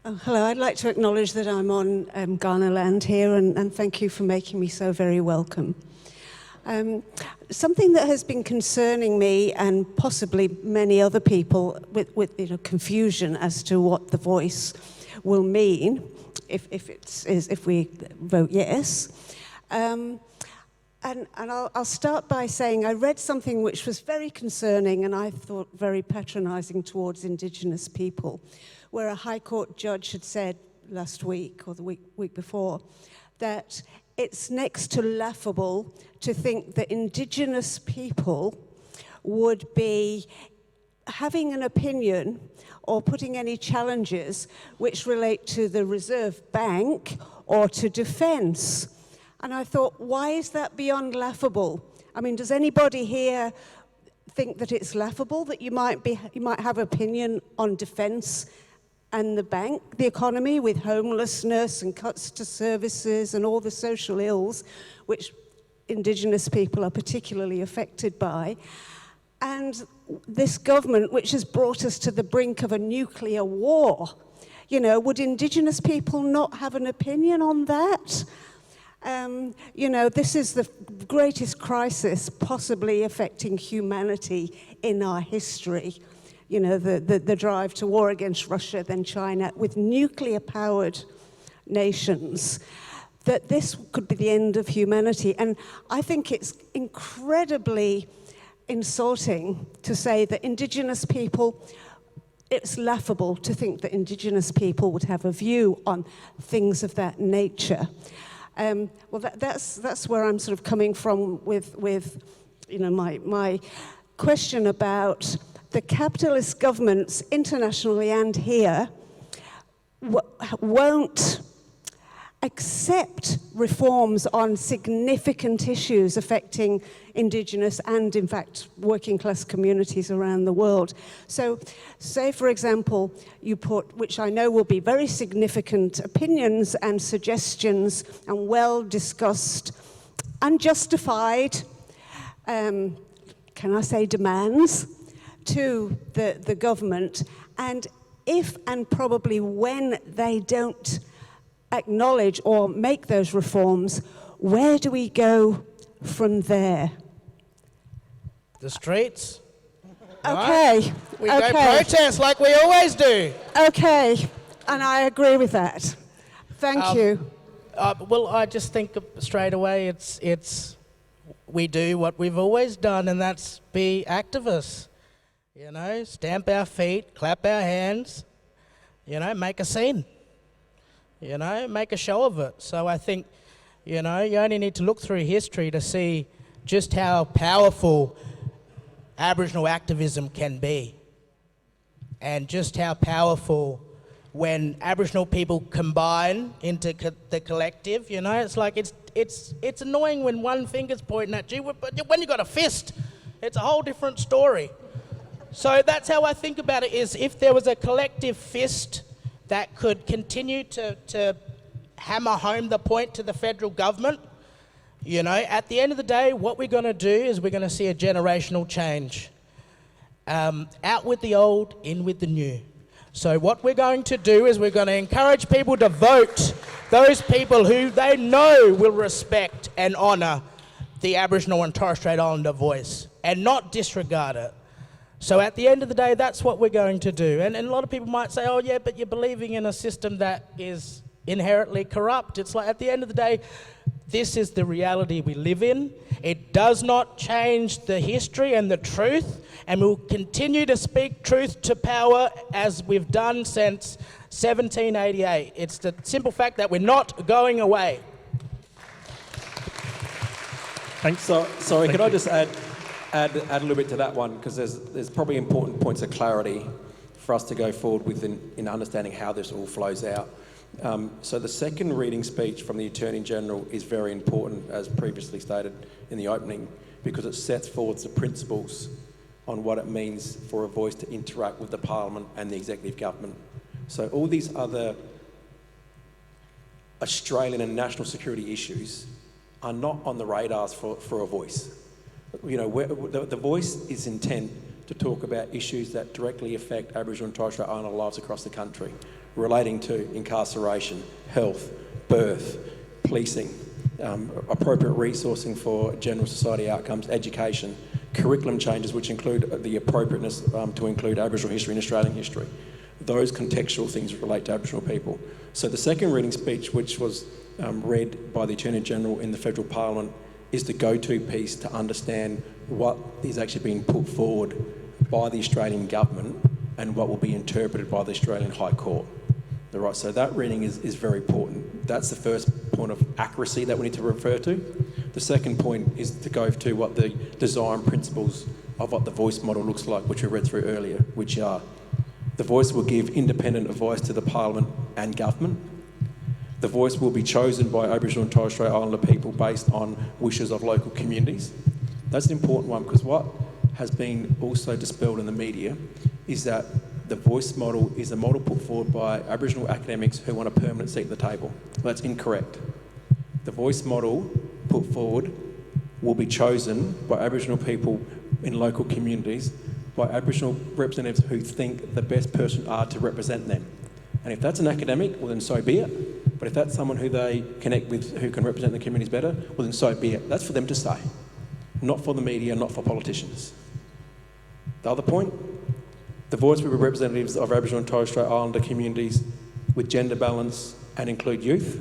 Hello, I'd like to acknowledge that I'm on Kaurna land here, and thank you for making me so very welcome. Something that has been concerning me and possibly many other people with confusion as to what the voice will mean if we vote yes. And I'll start by saying I read something which was very concerning and I thought very patronising towards Indigenous people, where a High Court judge had said last week or the week before that it's next to laughable to think that Indigenous people would be having an opinion or putting any challenges which relate to the Reserve Bank or to defence. And I thought, why is that beyond laughable? I mean, does anybody here think that it's laughable that you might have opinion on defence and the bank, the economy, with homelessness and cuts to services and all the social ills which Indigenous people are particularly affected by? And this government, which has brought us to the brink of a nuclear war, would Indigenous people not have an opinion on that? This is the greatest crisis possibly affecting humanity in our history. The drive to war against Russia, then China, with nuclear-powered nations, that this could be the end of humanity. And I think it's incredibly insulting to say that Indigenous people, it's laughable to think that Indigenous people would have a view on things of that nature. That's where I'm sort of coming from with my question about the capitalist governments internationally and here won't accept reforms on significant issues affecting Indigenous and, in fact, working class communities around the world. So, say, for example, you put, which I know will be very significant opinions and suggestions and well-discussed, unjustified, can I say demands, to the government, and if and probably when they don't acknowledge or make those reforms, where do we go from there? The streets. Okay. Right? We go protest like we always do. Okay, and I agree with that. Thank you. Well, I just think straight away we do what we've always done, and that's be activists. Stamp our feet, clap our hands, make a scene. Make a show of it. So I think, you only need to look through history to see just how powerful Aboriginal activism can be, and just how powerful when Aboriginal people combine into the collective. It's like it's annoying when one finger's pointing at you, but when you got a fist, it's a whole different story. So that's how I think about it, is if there was a collective fist that could continue to hammer home the point to the federal government, at the end of the day, what we're going to do is we're going to see a generational change. Out with the old, in with the new. So what we're going to do is we're going to encourage people to vote those people who they know will respect and honour the Aboriginal and Torres Strait Islander voice and not disregard it. So at the end of the day, that's what we're going to do. And a lot of people might say, oh yeah, but you're believing in a system that is inherently corrupt. It's like, at the end of the day, this is the reality we live in. It does not change the history and the truth, and we'll continue to speak truth to power as we've done since 1788. It's the simple fact that we're not going away. Thanks. Sorry, could I just add a little bit to that one, because there's probably important points of clarity for us to go forward with in understanding how this all flows out. So the second reading speech from the Attorney General is very important, as previously stated in the opening, because it sets forward the principles on what it means for a voice to interact with the Parliament and the Executive Government. So all these other Australian and national security issues are not on the radars for a voice. The voice is intent to talk about issues that directly affect Aboriginal and Torres Strait Islander lives across the country. relating to incarceration, health, birth, policing, appropriate resourcing for general society outcomes, education, curriculum changes which include the appropriateness to include Aboriginal history and Australian history. Those contextual things relate to Aboriginal people. So the second reading speech, which was read by the Attorney General in the Federal Parliament, is the go-to piece to understand what is actually being put forward by the Australian government and what will be interpreted by the Australian High Court. Right, so that reading is very important. That's the first point of accuracy that we need to refer to. The second point is to go to what the design principles of what the voice model looks like, which we read through earlier, which are the voice will give independent advice to the Parliament and government. The voice will be chosen by Aboriginal and Torres Strait Islander people based on wishes of local communities. That's an important one because what has been also dispelled in the media is that the voice model is a model put forward by Aboriginal academics who want a permanent seat at the table. That's incorrect. The voice model put forward will be chosen by Aboriginal people in local communities, by Aboriginal representatives who think the best person are to represent them. And if that's an academic, well then so be it. But if that's someone who they connect with who can represent the communities better, well then so be it. That's for them to say, not for the media, not for politicians. The other point, the voice will be representatives of Aboriginal and Torres Strait Islander communities with gender balance and include youth.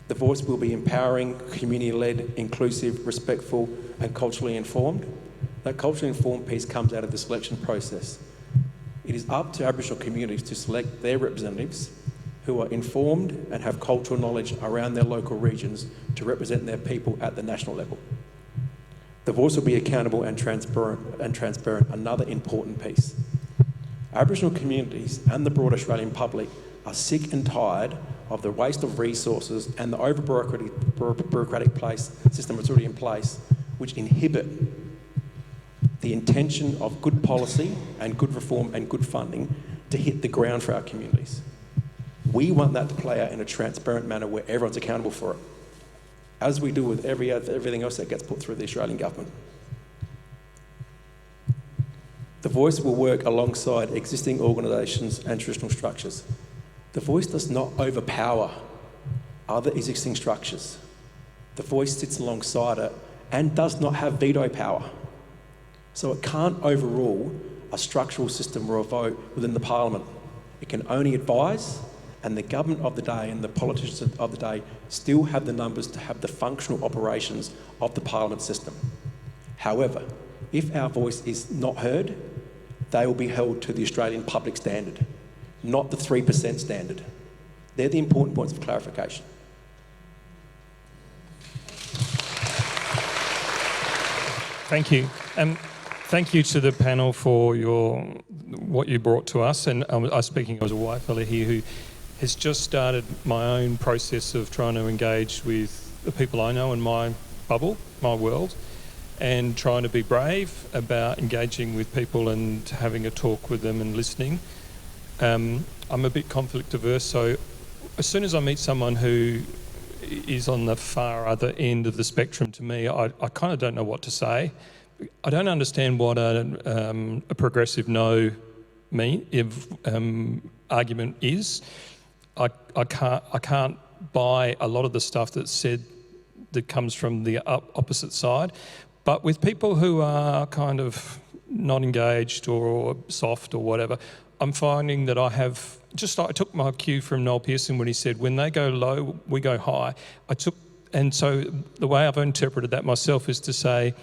The voice will be empowering, community-led, inclusive, respectful and culturally informed. That culturally informed piece comes out of the selection process. It is up to Aboriginal communities to select their representatives who are informed and have cultural knowledge around their local regions to represent their people at the national level. The voice will be accountable and transparent, another important piece. Aboriginal communities and the broader Australian public are sick and tired of the waste of resources and the over-bureaucratic system that's already in place, which inhibit the intention of good policy and good reform and good funding to hit the ground for our communities. We want that to play out in a transparent manner where everyone's accountable for it, as we do with everything else that gets put through the Australian government. The voice will work alongside existing organisations and traditional structures. The voice does not overpower other existing structures. The voice sits alongside it and does not have veto power. So it can't overrule a structural system or a vote within the Parliament. It can only advise, and the government of the day and the politicians of the day still have the numbers to have the functional operations of the Parliament system. However, if our voice is not heard, they will be held to the Australian public standard, not the 3% standard. They're the important points of clarification. Thank you. Thank you to the panel for what you brought to us. And I was speaking as a white fella here who has just started my own process of trying to engage with the people I know in my bubble, my world, and trying to be brave about engaging with people and having a talk with them and listening. I'm a bit conflict averse, so as soon as I meet someone who is on the far other end of the spectrum to me, I kind of don't know what to say. I don't understand what a progressive no argument is. I can't buy a lot of the stuff that's said that comes from the opposite side. But with people who are kind of not engaged or soft or whatever, I'm finding that I took my cue from Noel Pearson when he said, when they go low, we go high. And so the way I've interpreted that myself is to say,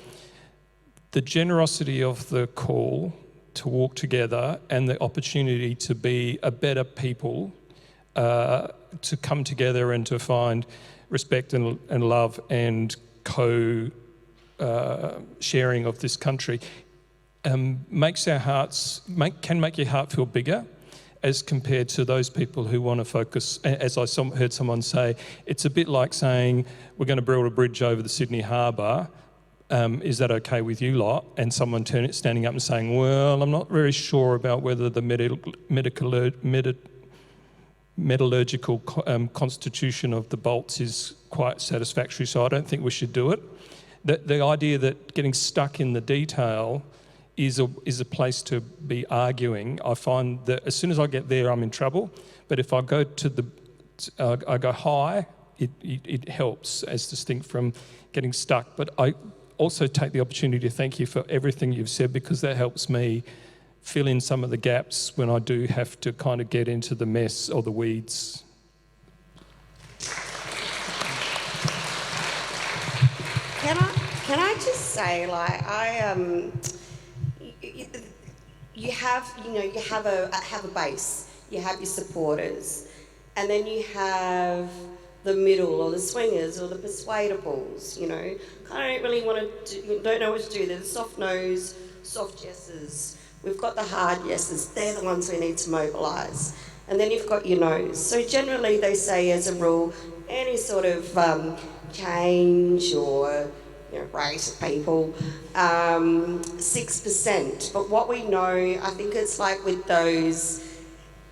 the generosity of the call to walk together and the opportunity to be a better people, to come together and to find respect and love and sharing of this country makes our hearts, can make your heart feel bigger as compared to those people who want to focus. As I heard someone say, it's a bit like saying, we're going to build a bridge over the Sydney Harbour. Is that okay with you lot? And someone standing up and saying, well, I'm not very sure about whether the metallurgical constitution of the bolts is quite satisfactory, so I don't think we should do it. The idea that getting stuck in the detail is a place to be arguing. I find that as soon as I get there, I'm in trouble. But if I go to I go high, it helps, as distinct from getting stuck. But I also take the opportunity to thank you for everything you've said, because that helps me fill in some of the gaps when I do have to kind of get into the mess or the weeds. Can I just say, like, you have a base, you have your supporters, and then you have the middle, or the swingers, or the persuadables. You know, kind of don't really don't know what to do. They're the soft no's, soft yeses. We've got the hard yeses. They're the ones we need to mobilise. And then you've got your no's. So generally, they say, as a rule, any sort of change or race of people, 6%. But what we know, I think it's like with those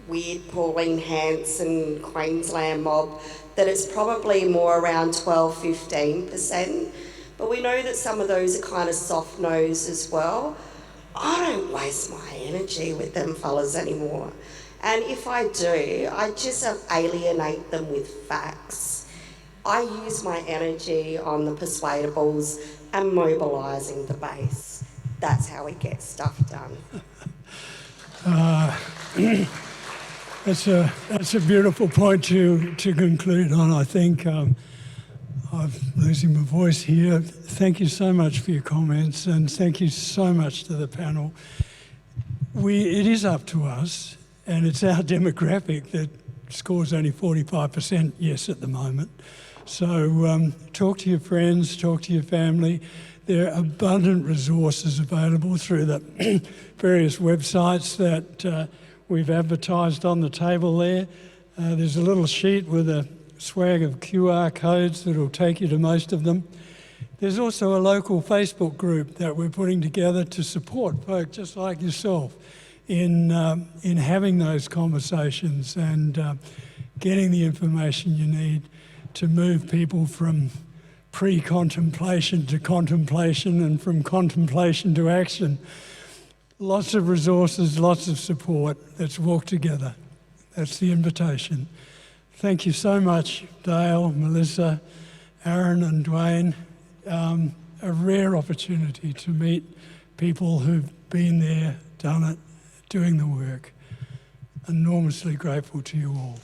weird Pauline Hanson Queensland mob, that it's probably more around 12-15%. But we know that some of those are kind of soft nose as well. I don't waste my energy with them fellas anymore. And if I do, I just alienate them with facts. I use my energy on the persuadables and mobilising the base. That's how we get stuff done. That's a beautiful point to conclude on. I think I'm losing my voice here. Thank you so much for your comments, and thank you so much to the panel. It is up to us, and it's our demographic that scores only 45% yes at the moment. So talk to your friends, talk to your family. There are abundant resources available through the various websites that we've advertised on the table there. There's a little sheet with a swag of QR codes that will take you to most of them. There's also a local Facebook group that we're putting together to support folk just like yourself in having those conversations and getting the information you need to move people from pre-contemplation to contemplation and from contemplation to action. Lots of resources, lots of support. Let's walk together. That's the invitation. Thank you so much, Dale, Melissa, Arrin and Dwayne. A rare opportunity to meet people who've been there, done it, doing the work. Enormously grateful to you all.